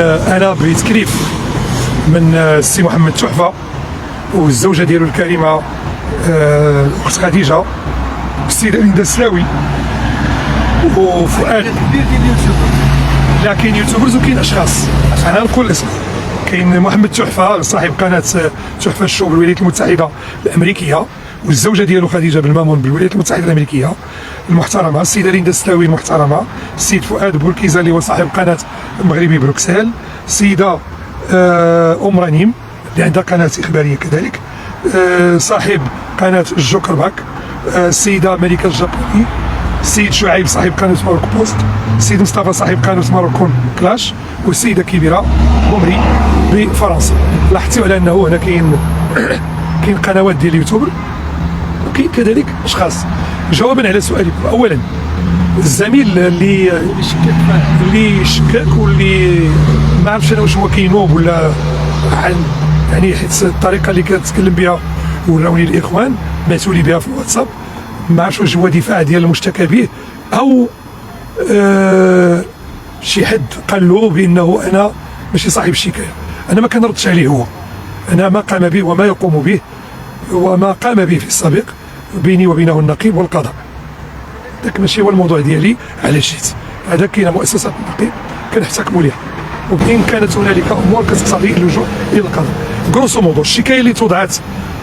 انا بغيت كليف من السي محمد تحفه والزوجه ديالو الكريمه الاخت خديجه والسيده ليندا السلاوي وفؤاد. لا كاين يوتيوبرز وكاين اشخاص، انا نقول الاسم. كاين محمد تحفه صاحب قناه تحفه الشو بالولايات المتحده الامريكيه، والزوجه ديالو خديجه بالمامون بالولايات المتحده الامريكيه المحترمه، السيده ليندا السلاوي المحترمه، السيد فؤاد بوركيزه اللي هو صاحب قناه مغربي بروكسل، السيده ام رنيم اللي عندها قناه اخباريه كذلك، صاحب قناه الجوكرباك، السيده ملكه الجابوني، السيد شعيب صاحب قناه ماروك بوست، السيد مصطفى صاحب قناه ماروكون كلاش، والسيده كبيره بومري بفرنسا. لاحظتوا على انه هنا كاين قنوات ديال اليوتيوب وكاين كذلك اشخاص. جوابا على سؤالكم، اولا الزميل اللي شكاك واللي ما عرفتش انا واش هو كينوب ولا يعني حيت الطريقه اللي كتكلم بها وراوني الاخوان بعثوا لي بها في الواتساب، ما عرفتش واش هو دفاع ديال المشتكى به او شي حد قال له بانه انا ماشي صاحب الشكايه. انا ما كنردش عليه، هو انا ما قام به وما يقوم به وما قام به في السابق بيني وبينه النقيب والقضاء. ذاك ماشي هو الموضوع ديالي على شيت، هذا كاينه مؤسسات النقيب كنحتكموا ليها، وإن كانت هنالك امور كتقتضي اللجوء الى القضاء. غروسو مودو الشكايه اللي توضعت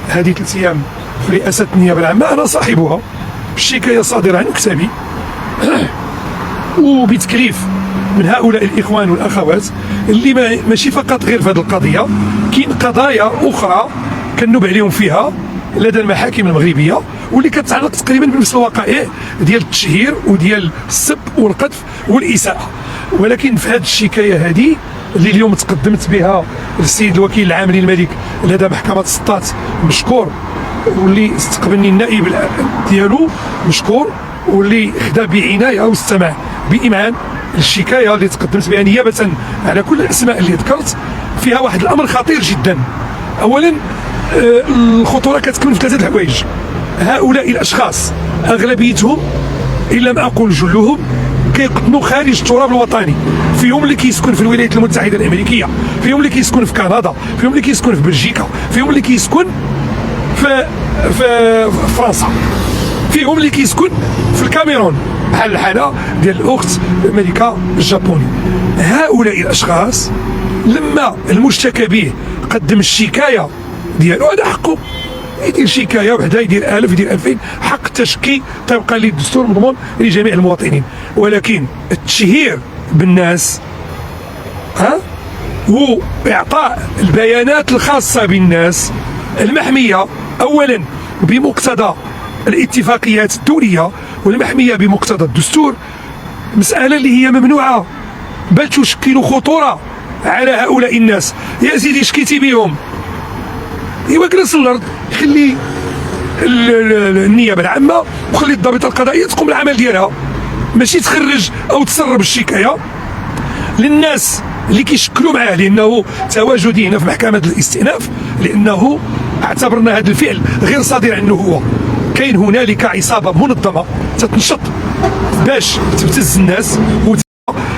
هذه 3 ايام في رئاسه النيابه العامه انا صاحبها، الشكايه صادره عن مكتبي وبتكليف من هؤلاء الاخوان والاخوات اللي ماشي فقط غير في هذه القضيه، كاين قضايا اخرى كنوب عليهم فيها لدى المحاكم المغربيه واللي كتتعلق تقريبا بنفس الوقائع ديال التشهير وديال السب والقذف والاساءه. ولكن في هذه الشكايه هذه اللي اليوم تقدمت بها للسيد الوكيل العام للملك لدى محكمه السطات مشكور، واللي استقبلني النائب ديالو مشكور، واللي خدا بعنايه واستمع بإمعان الشكايه اللي تقدمت بها نيابه على كل الاسماء اللي ذكرت. فيها واحد الامر خطير جدا. اولا الخطوره كتكمن في 3 الحوايج. هؤلاء الاشخاص اغلبيتهم ان لم اقل جلهم كيقطنوا خارج التراب الوطني، فيهم اللي كيسكن في الولايات المتحده الامريكيه، فيهم اللي كيسكن في كندا، فيهم اللي كيسكن في بلجيكا، فيهم اللي كيسكن في فرنسا، فيهم اللي كيسكن في الكاميرون بحال الحاله ديال الاخت ملكه الجابوني. هؤلاء الاشخاص لما المشتكى به قدم الشكايه ديالو، هذا حقه يدير شكايه وحده، يدير 1000 يدير 2000، حق التشكي طبقا للدستور مضمون لجميع المواطنين. ولكن التشهير بالناس واعطاء البيانات الخاصه بالناس المحميه اولا بمقتضى الاتفاقيات الدوليه والمحميه بمقتضى الدستور، مساله اللي هي ممنوعه بل تشكل خطوره على هؤلاء الناس. يا سيدي شكيتي بهم، ايوا جلس الارض، خلي النيابه العامه وخلي الضابطه القضائيه تقوم بالعمل ديالها، ماشي تخرج او تسرب الشكايه للناس اللي كيشكلوا معاه، لانه تواجدي هنا في محكمه الاستئناف لانه اعتبرنا هذا الفعل غير صادر عنه هو. كاين هنالك عصابه منظمه تتنشط باش تبتز الناس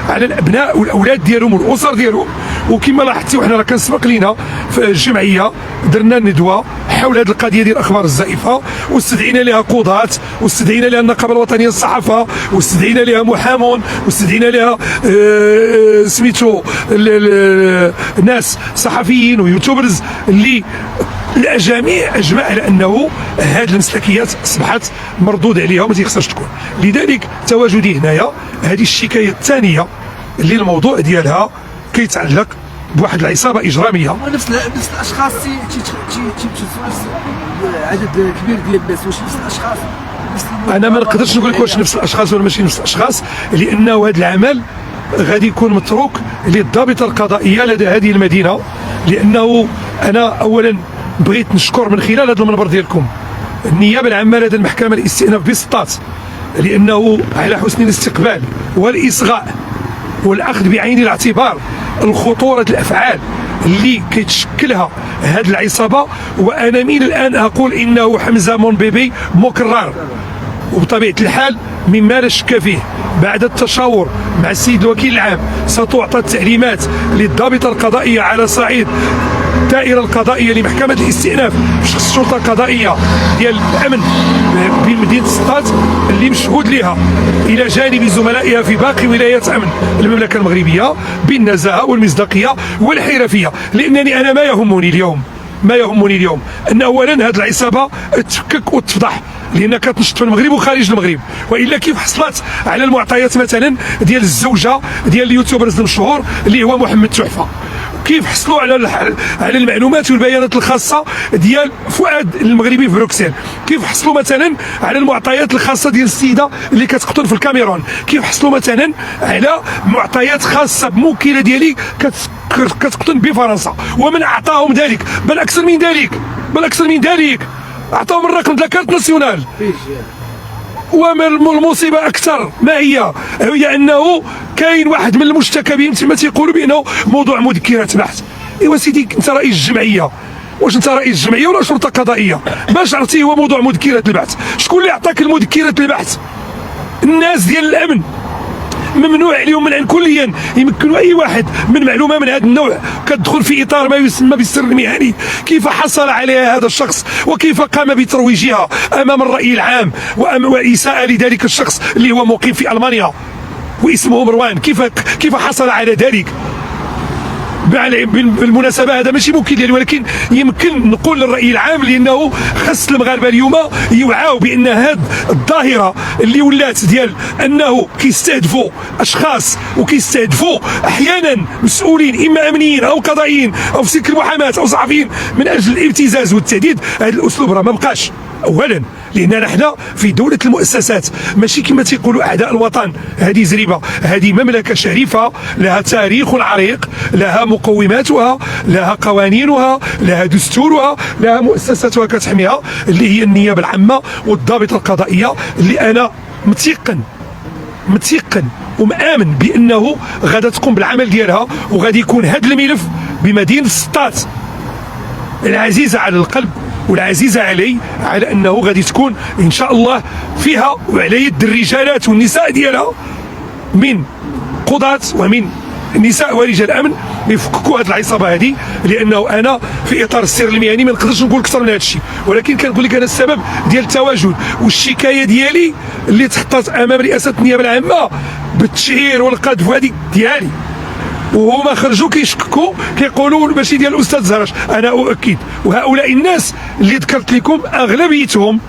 على الابناء والاولاد ديالهم والاسر ديالهم. وكما لاحظتي وحنا راه كنسبق لينا في الجمعيه درنا ندوه حول هذه القضيه ديال الاخبار الزائفه، واستدعينا لها قضاة، واستدعينا لها النقابه الوطنيه للصحافه، واستدعينا لها محامون، واستدعينا لها سميتو ناس صحفيين ويوتيوبرز اللي الجميع اجمع على انه هذه المسلكيات اصبحت مردود عليها وما تيخسرش تكون. لذلك تواجدي هنايا هذه الشكايه الثانيه اللي الموضوع ديالها كيتعلق بواحد العصابه اجراميه. نفس الاشخاص عدد كبير ديال الناس، واش نفس الاشخاص؟ انا ما نقدرش نقول لك واش نفس الاشخاص ولا ماشي نفس الاشخاص، لانه هذا العمل غادي يكون متروك للضابطه القضائيه لدى هذه المدينه. لانه انا اولا بغيت نشكر من خلال هذا المنبر ديالكم النيابه العامه لدى المحكمه الاستئناف بسطات، لانه على حسن الاستقبال والاصغاء والاخذ بعين الاعتبار الخطوره الافعال اللي كيتشكلها هذه العصابه. وانا من الان اقول انه حمزه مون بيبي مكرر، وبطبيعة الحال مما لا شك فيه بعد التشاور مع السيد الوكيل العام ستعطى التعليمات للضابطة القضائية على صعيد الدائرة القضائية لمحكمة الاستئناف بشخص الشرطة القضائية ديال الأمن بمدينة سطات اللي مشهود لها إلى جانب زملائها في باقي ولايات أمن المملكة المغربية بالنزاهة والمصداقية والحرفية. لأنني أنا ما يهمني اليوم أن أولا هذه العصابة تفكك وتفضح لأنها كتنشط في المغرب وخارج المغرب، وإلا كيف حصلت على المعطيات مثلا ديال الزوجة ديال اليوتيوبرز المشهور اللي هو محمد تحفة، كيف حصلوا على المعلومات والبيانات الخاصه ديال فؤاد المغربي في بروكسل، كيف حصلوا مثلا على المعطيات الخاصه ديال السيده اللي كتقطن في الكاميرون، كيف حصلوا مثلا على معطيات خاصه بموكله ديالي كتقطن بفرنسا، ومن اعطاهم ذلك بل اكثر من ذلك اعطاهم الرقم ديال الكارت ناسيونال. وما المصيبه اكثر ما هي انه كاين واحد من المشتكى بهم تما تيقولوا بانه موضوع مذكرات بحث. ايوا سيدي انت رئيس الجمعيه، واش انت رئيس الجمعيه ولا شرطه قضائيه؟ باش عرفتي هو موضوع مذكرات البحث؟ شكون اللي عطاك المذكرات البحث؟ الناس ديال الامن ممنوع عليهم منعا كليا يمكنوا اي واحد من معلومه من هذا النوع كتدخل في اطار ما يسمى بالسر المهني كيف حصل عليها هذا الشخص وكيف قام بترويجها امام الراي العام واساءه لذلك الشخص اللي هو مقيم في المانيا واسمه مروان، كيف حصل على ذلك؟ بالمناسبه هذا ماشي ممكن ديالي، ولكن يمكن نقول للراي العام لانه خص المغاربه اليوم يوعاو بان هذه الظاهره اللي ولات ديال انه كيستهدفوا اشخاص وكيستهدفوا احيانا مسؤولين اما امنيين او قضائيين او في سلك المحاماه او صحفيين من اجل الابتزاز والتهديد. هذا الاسلوب راه ما بقاش. اولا لاننا حنا في دوله المؤسسات ماشي كما تيقولوا اعداء الوطن. هذه زريبه، هذه مملكه شريفه لها تاريخ عريق، لها مقوماتها، لها قوانينها، لها دستورها، لها مؤسساتها كتحميها اللي هي النيابه العامه والضابطه القضائيه اللي انا متيقن ومآمن بانه غادا تقوم بالعمل ديالها وغادي يكون هذا الملف بمدينه سطات العزيزه على القلب والعزيزه علي على انه غادي تكون ان شاء الله فيها وعلى يد الرجالات والنساء ديالها من قضاة ومن نساء ورجال امن يفككوا هذه العصابه هذه. لانه انا في اطار السير المهني ما نقدرش نقول اكثر من هذا الشيء، ولكن كنقول لك انا السبب ديال التواجد والشكايه ديالي اللي تحطت امام رئاسه النيابه العامه بالتشهير والقذف هذه ديالي، وهما خرجوا كيشككوا كيقولوا ماشي ديال الاستاذ زهرش. انا اؤكد وهؤلاء الناس اللي ذكرت لكم اغلبيتهم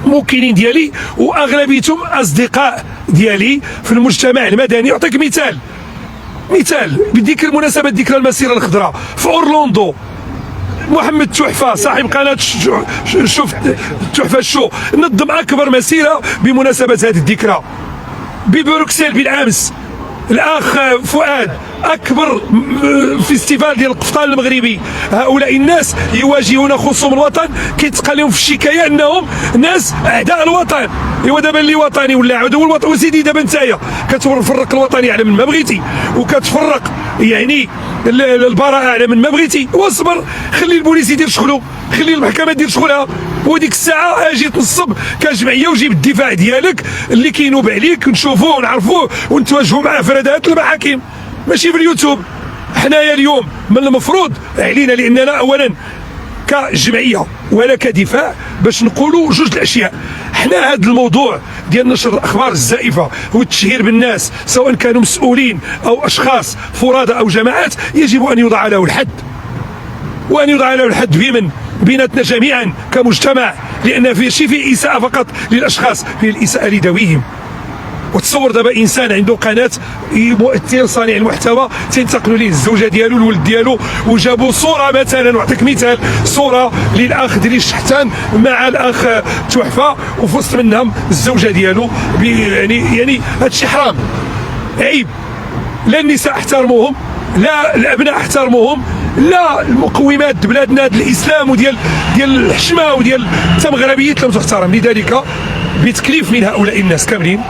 موكلين ديالي واغلبيتهم اصدقاء ديالي في المجتمع المدني. اعطيك مثال بذكر مناسبه ذكرى المسيره الخضراء في اورلاندو، محمد تحفه صاحب قناه شوف تحفه شو نظم اكبر مسيره بمناسبه هذه الذكرى. ببروكسل بالامس الاخ فؤاد اكبر فيستيفال ديال القفطان المغربي. هؤلاء الناس يواجهون خصوم الوطن كيتقال لهم في الشكايه انهم ناس اعداء الوطن. ايوا دابا اللي وطني ولا عدو الوطن وسيدي دابا نتايا كتفرق الوطني على من ما بغيتي وكتفرق يعني البراءه على من ما بغيتي، واصبر خلي البوليس يدير شغله، خلي المحكمه دير شغلها، وديك الساعه اجي تنصب كجمعيه وجيب الدفاع ديالك اللي كينوب عليك نشوفوه ونعرفوه ونتواجهوا مع افرادات المحاكم ماشي في اليوتيوب. حنايا اليوم من المفروض علينا لاننا اولا كجمعيه ولا كدفاع باش نقولوا جوج الاشياء. حنا هذا الموضوع ديال نشر الاخبار الزائفه والتشهير بالناس سواء كانوا مسؤولين او اشخاص فرادى او جماعات يجب ان يوضع له الحد، وان يوضع له الحد بمن بيناتنا جميعا كمجتمع، لان في اساءه فقط للاشخاص، في الاساءه لذويهم. وتصور دابا انسان عنده قناه مؤثر صانع المحتوى تنتقلوا ليه الزوجه ديالو الولد ديالو وجابوا صوره مثلا، نعطيك مثال صوره للاخ دريس شحتان مع الاخ تحفه وفي وسط منهم الزوجه ديالو يعني هذا الشيء حرام عيب. لا النساء احترموهم، لا الابناء احترموهم، لا المقومات بلادنا الاسلام وديال الحشمه وديال المغربيه لم تحترم. لذلك بتكليف من هؤلاء الناس كاملين